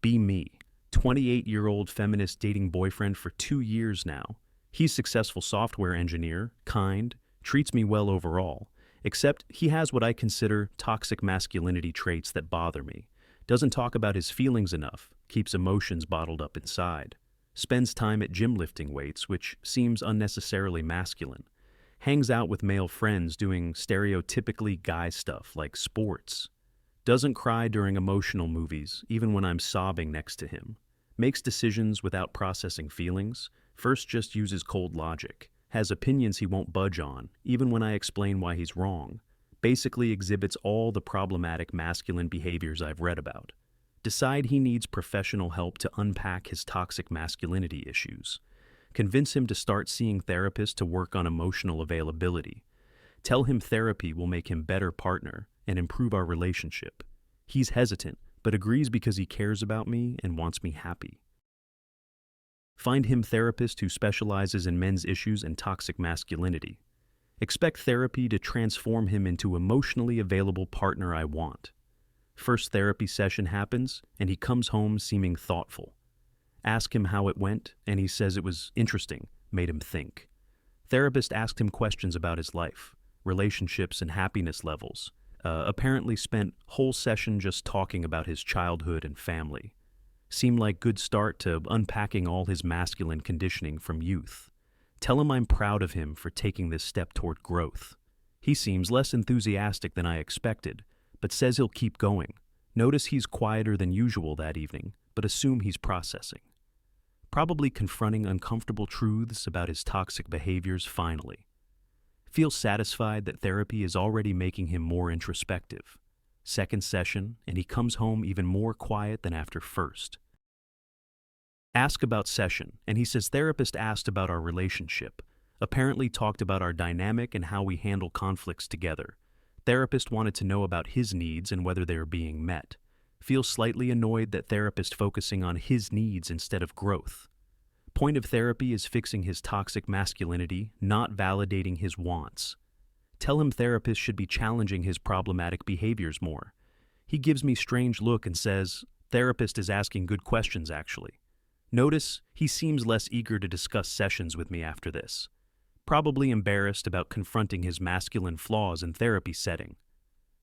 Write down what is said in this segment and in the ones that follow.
Be me. 28-year-old feminist dating boyfriend for 2 years now. He's successful software engineer, kind, treats me well overall, except he has what I consider toxic masculinity traits that bother me. Doesn't talk about his feelings enough, keeps emotions bottled up inside. Spends time at gym lifting weights, which seems unnecessarily masculine. Hangs out with male friends doing stereotypically guy stuff like sports. Doesn't cry during emotional movies, even when I'm sobbing next to him. Makes decisions without processing feelings. First just uses cold logic. Has opinions he won't budge on, even when I explain why he's wrong. Basically exhibits all the problematic masculine behaviors I've read about. Decide he needs professional help to unpack his toxic masculinity issues. Convince him to start seeing therapists to work on emotional availability. Tell him therapy will make him a better partner and improve our relationship. He's hesitant, but agrees because he cares about me and wants me happy. Find him therapist who specializes in men's issues and toxic masculinity. Expect therapy to transform him into emotionally available partner I want. First therapy session happens, and he comes home seeming thoughtful. Ask him how it went, and he says it was interesting, made him think. Therapist asked him questions about his life, relationships and happiness levels. Apparently spent whole session just talking about his childhood and family. Seemed like good start to unpacking all his masculine conditioning from youth. Tell him I'm proud of him for taking this step toward growth. He seems less enthusiastic than I expected, but says he'll keep going. Notice he's quieter than usual that evening, but assume he's processing. Probably confronting uncomfortable truths about his toxic behaviors finally. Feels satisfied that therapy is already making him more introspective. Second session, and he comes home even more quiet than after first. Ask about session, and he says therapist asked about our relationship. Apparently talked about our dynamic and how we handle conflicts together. Therapist wanted to know about his needs and whether they are being met. Feels slightly annoyed that therapist focusing on his needs instead of growth. Point of therapy is fixing his toxic masculinity, not validating his wants. Tell him therapist should be challenging his problematic behaviors more. He gives me strange look and says, therapist is asking good questions actually. Notice he seems less eager to discuss sessions with me after this. Probably embarrassed about confronting his masculine flaws in therapy setting.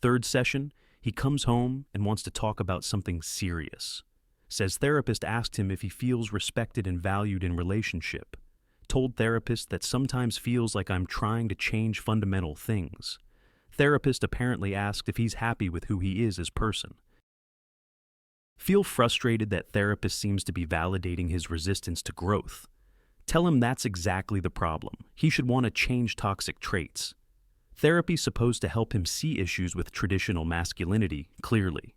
Third session, he comes home and wants to talk about something serious. Says therapist asked him if he feels respected and valued in relationship. Told therapist that sometimes feels like I'm trying to change fundamental things. Therapist apparently asked if he's happy with who he is as person. Feel frustrated that therapist seems to be validating his resistance to growth. Tell him that's exactly the problem. He should want to change toxic traits. Therapy's supposed to help him see issues with traditional masculinity clearly.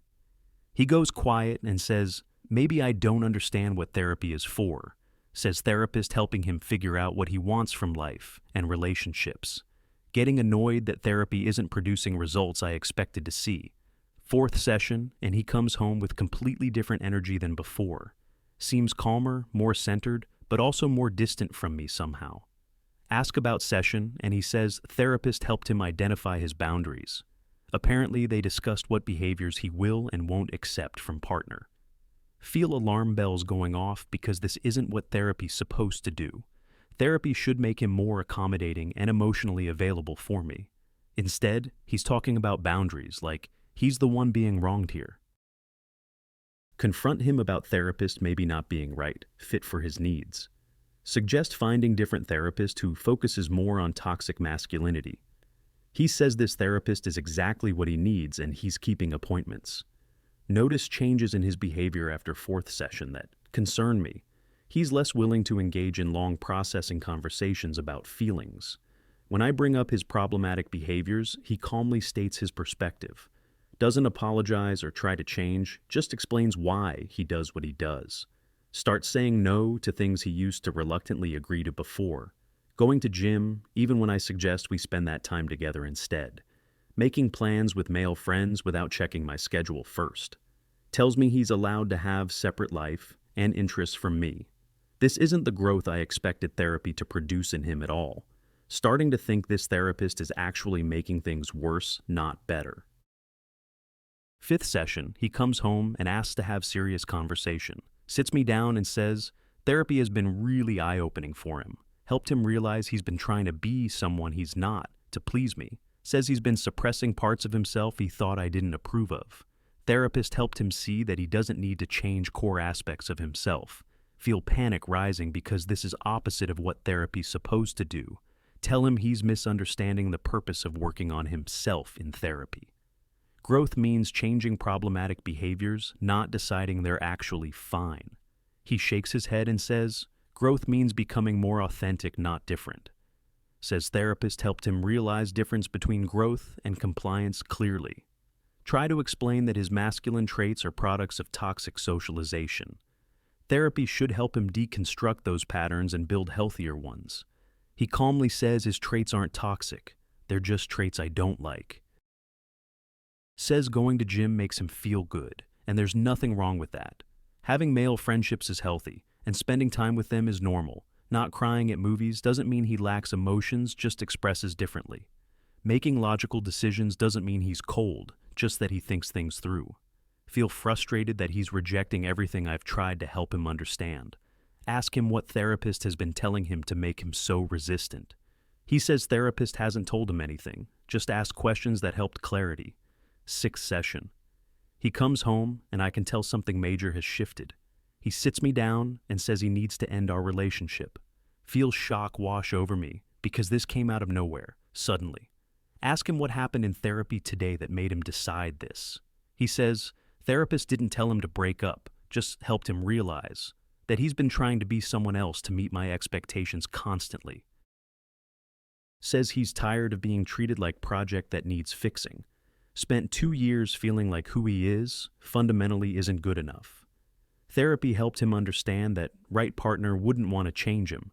He goes quiet and says, maybe I don't understand what therapy is for. Says therapist helping him figure out what he wants from life and relationships. Getting annoyed that therapy isn't producing results I expected to see. Fourth session, and he comes home with completely different energy than before. Seems calmer, more centered, but also more distant from me somehow. Ask about session, and he says therapist helped him identify his boundaries. Apparently they discussed what behaviors he will and won't accept from partner. Feel alarm bells going off because this isn't what therapy's supposed to do. Therapy should make him more accommodating and emotionally available for me. Instead, he's talking about boundaries, like he's the one being wronged here. Confront him about therapist maybe not being right, fit for his needs. Suggest finding different therapist who focuses more on toxic masculinity. He says this therapist is exactly what he needs and he's keeping appointments. Notice changes in his behavior after fourth session that concern me. He's less willing to engage in long processing conversations about feelings. When I bring up his problematic behaviors, he calmly states his perspective. Doesn't apologize or try to change, just explains why he does what he does. Starts saying no to things he used to reluctantly agree to before. Going to gym, even when I suggest we spend that time together instead. Making plans with male friends without checking my schedule first. Tells me he's allowed to have separate life and interests from me. This isn't the growth I expected therapy to produce in him at all. Starting to think this therapist is actually making things worse, not better. Fifth session, he comes home and asks to have serious conversation. Sits me down and says, therapy has been really eye-opening for him. Helped him realize he's been trying to be someone he's not, to please me. Says he's been suppressing parts of himself he thought I didn't approve of. Therapist helped him see that he doesn't need to change core aspects of himself. Feel panic rising because this is opposite of what therapy's supposed to do. Tell him he's misunderstanding the purpose of working on himself in therapy. Growth means changing problematic behaviors, not deciding they're actually fine. He shakes his head and says, growth means becoming more authentic, not different. Says therapist helped him realize difference between growth and compliance clearly. Try to explain that his masculine traits are products of toxic socialization. Therapy should help him deconstruct those patterns and build healthier ones. He calmly says his traits aren't toxic, they're just traits I don't like. Says going to gym makes him feel good, and there's nothing wrong with that. Having male friendships is healthy, and spending time with them is normal. Not crying at movies doesn't mean he lacks emotions, just expresses differently. Making logical decisions doesn't mean he's cold, just that he thinks things through. Feel frustrated that he's rejecting everything I've tried to help him understand. Ask him what therapist has been telling him to make him so resistant. He says therapist hasn't told him anything, just asked questions that helped clarity. Sixth session. He comes home, and I can tell something major has shifted. He sits me down and says he needs to end our relationship. Feel shock wash over me because this came out of nowhere, suddenly. Ask him what happened in therapy today that made him decide this. He says, therapist didn't tell him to break up, just helped him realize that he's been trying to be someone else to meet my expectations constantly. Says he's tired of being treated like project that needs fixing. Spent 2 years feeling like who he is fundamentally isn't good enough. Therapy helped him understand that right partner wouldn't want to change him.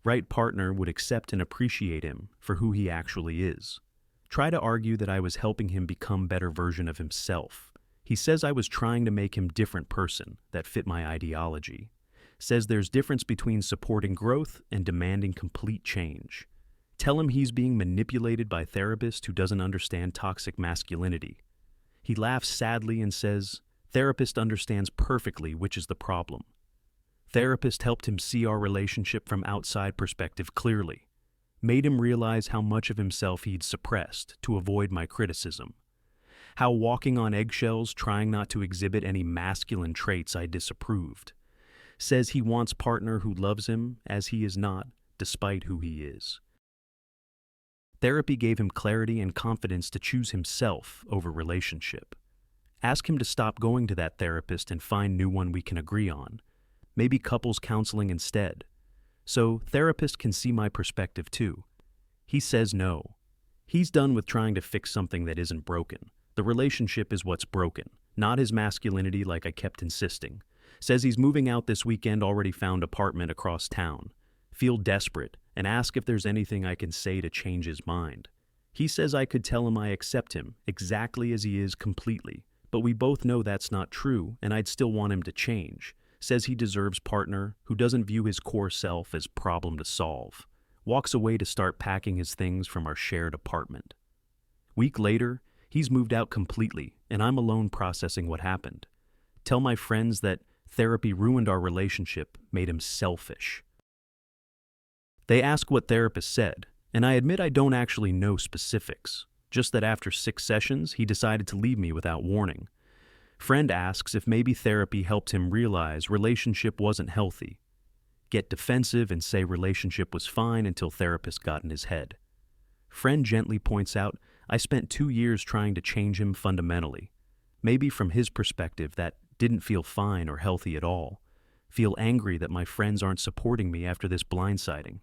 Right partner would accept and appreciate him for who he actually is. Try to argue that I was helping him become a better version of himself. He says I was trying to make him a different person that fit my ideology. Says there's difference between supporting growth and demanding complete change. Tell him he's being manipulated by therapist who doesn't understand toxic masculinity. He laughs sadly and says, therapist understands perfectly which is the problem. Therapist helped him see our relationship from outside perspective clearly. Made him realize how much of himself he'd suppressed to avoid my criticism. How walking on eggshells trying not to exhibit any masculine traits I disapproved. Says he wants partner who loves him as he is not, despite who he is. Therapy gave him clarity and confidence to choose himself over relationship. Ask him to stop going to that therapist and find new one we can agree on. Maybe couples counseling instead. So therapist can see my perspective too. He says no. He's done with trying to fix something that isn't broken. The relationship is what's broken, not his masculinity like I kept insisting. Says he's moving out this weekend, already found apartment across town. Feel desperate and ask if there's anything I can say to change his mind. He says I could tell him I accept him exactly as he is completely, but we both know that's not true and I'd still want him to change. Says he deserves partner who doesn't view his core self as problem to solve. Walks away to start packing his things from our shared apartment. Week later, he's moved out completely and I'm alone processing what happened. Tell my friends that therapy ruined our relationship, made him selfish. They ask what therapist said, and I admit I don't actually know specifics, just that after 6 sessions, he decided to leave me without warning. Friend asks if maybe therapy helped him realize relationship wasn't healthy. Get defensive and say relationship was fine until therapist got in his head. Friend gently points out, I spent 2 years trying to change him fundamentally. Maybe from his perspective that didn't feel fine or healthy at all. Feel angry that my friends aren't supporting me after this blindsiding.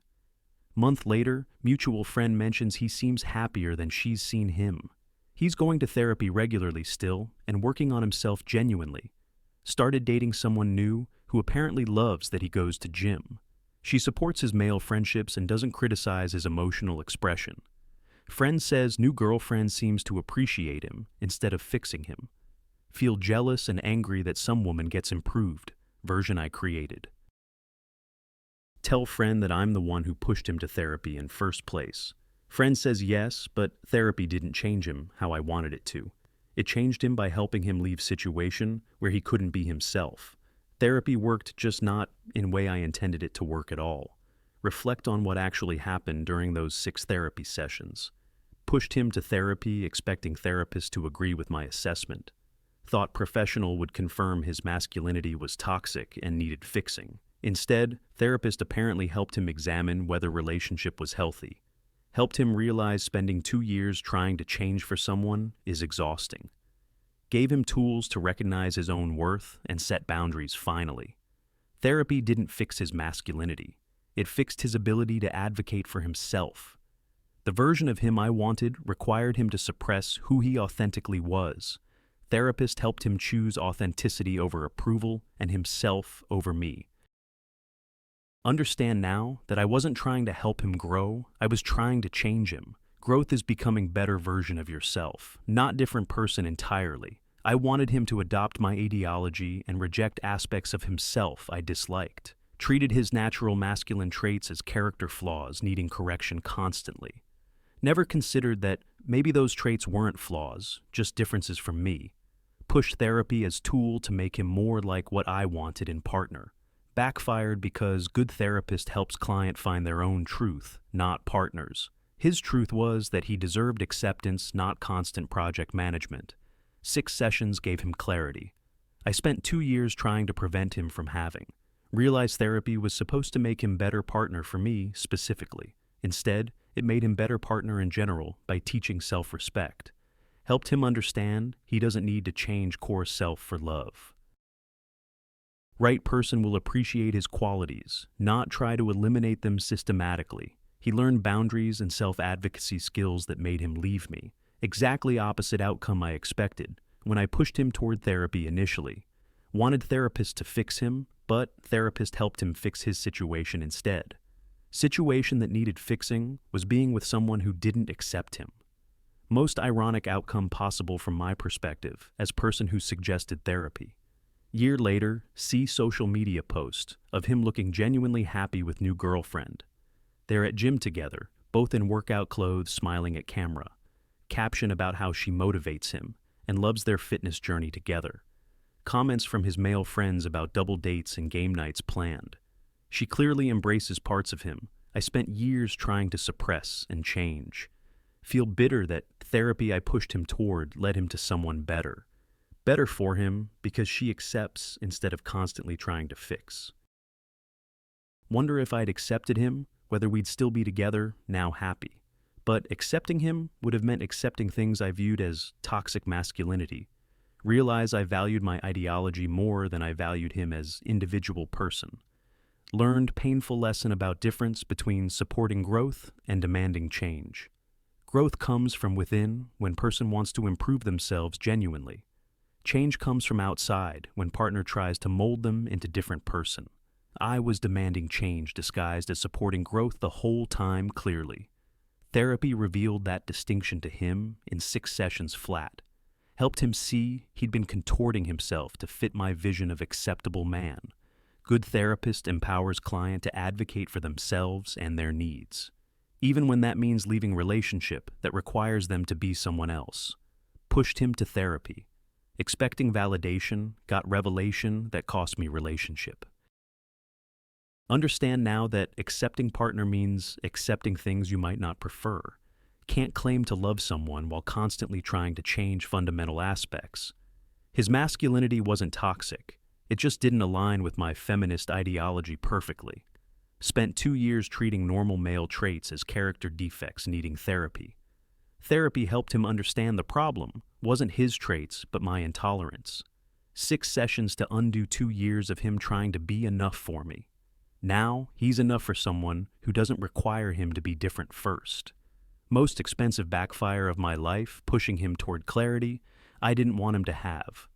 Month later, mutual friend mentions he seems happier than she's seen him. He's going to therapy regularly still and working on himself genuinely. Started dating someone new who apparently loves that he goes to gym. She supports his male friendships and doesn't criticize his emotional expression. Friend says new girlfriend seems to appreciate him instead of fixing him. Feel jealous and angry that some woman gets improved, version I created. Tell friend that I'm the one who pushed him to therapy in first place. Friend says yes, but therapy didn't change him how I wanted it to. It changed him by helping him leave situation where he couldn't be himself. Therapy worked, just not in a way I intended it to work at all. Reflect on what actually happened during those 6 therapy sessions. Pushed him to therapy, expecting therapists to agree with my assessment. Thought professional would confirm his masculinity was toxic and needed fixing. Instead, therapist apparently helped him examine whether relationship was healthy. Helped him realize spending 2 years trying to change for someone is exhausting. Gave him tools to recognize his own worth and set boundaries finally. Therapy didn't fix his masculinity. It fixed his ability to advocate for himself. The version of him I wanted required him to suppress who he authentically was. Therapist helped him choose authenticity over approval and himself over me. Understand now that I wasn't trying to help him grow, I was trying to change him. Growth is becoming better version of yourself, not different person entirely. I wanted him to adopt my ideology and reject aspects of himself I disliked. Treated his natural masculine traits as character flaws needing correction constantly. Never considered that maybe those traits weren't flaws, just differences from me. Pushed therapy as tool to make him more like what I wanted in partner. Backfired because good therapist helps client find their own truth, not partners. His truth was that he deserved acceptance, not constant project management. 6 sessions gave him clarity. I spent 2 years trying to prevent him from having. Realized therapy was supposed to make him better partner for me specifically. Instead, it made him better partner in general by teaching self-respect. Helped him understand he doesn't need to change core self for love. Right person will appreciate his qualities, not try to eliminate them systematically. He learned boundaries and self-advocacy skills that made him leave me. Exactly opposite outcome I expected when I pushed him toward therapy initially. Wanted therapist to fix him, but therapist helped him fix his situation instead. Situation that needed fixing was being with someone who didn't accept him. Most ironic outcome possible from my perspective as person who suggested therapy. Year later, see social media post of him looking genuinely happy with new girlfriend. They're at gym together, both in workout clothes, smiling at camera. Caption about how she motivates him and loves their fitness journey together. Comments from his male friends about double dates and game nights planned. She clearly embraces parts of him I spent years trying to suppress and change. Feel bitter that therapy I pushed him toward led him to someone better. Better for him because she accepts instead of constantly trying to fix. Wonder if I'd accepted him, whether we'd still be together, now happy. But accepting him would have meant accepting things I viewed as toxic masculinity. Realize I valued my ideology more than I valued him as individual person. Learned painful lesson about difference between supporting growth and demanding change. Growth comes from within when person wants to improve themselves genuinely. Change comes from outside when partner tries to mold them into different person. I was demanding change disguised as supporting growth the whole time clearly. Therapy revealed that distinction to him in 6 sessions flat. Helped him see he'd been contorting himself to fit my vision of acceptable man. Good therapist empowers client to advocate for themselves and their needs, even when that means leaving relationship that requires them to be someone else. Pushed him to therapy. Expecting validation, got revelation that cost me relationship. Understand now that accepting partner means accepting things you might not prefer. Can't claim to love someone while constantly trying to change fundamental aspects. His masculinity wasn't toxic. It just didn't align with my feminist ideology perfectly. Spent 2 years treating normal male traits as character defects needing therapy. Therapy helped him understand the problem wasn't his traits, but my intolerance. 6 sessions to undo 2 years of him trying to be enough for me. Now, he's enough for someone who doesn't require him to be different first. Most expensive backfire of my life, pushing him toward clarity I didn't want him to have.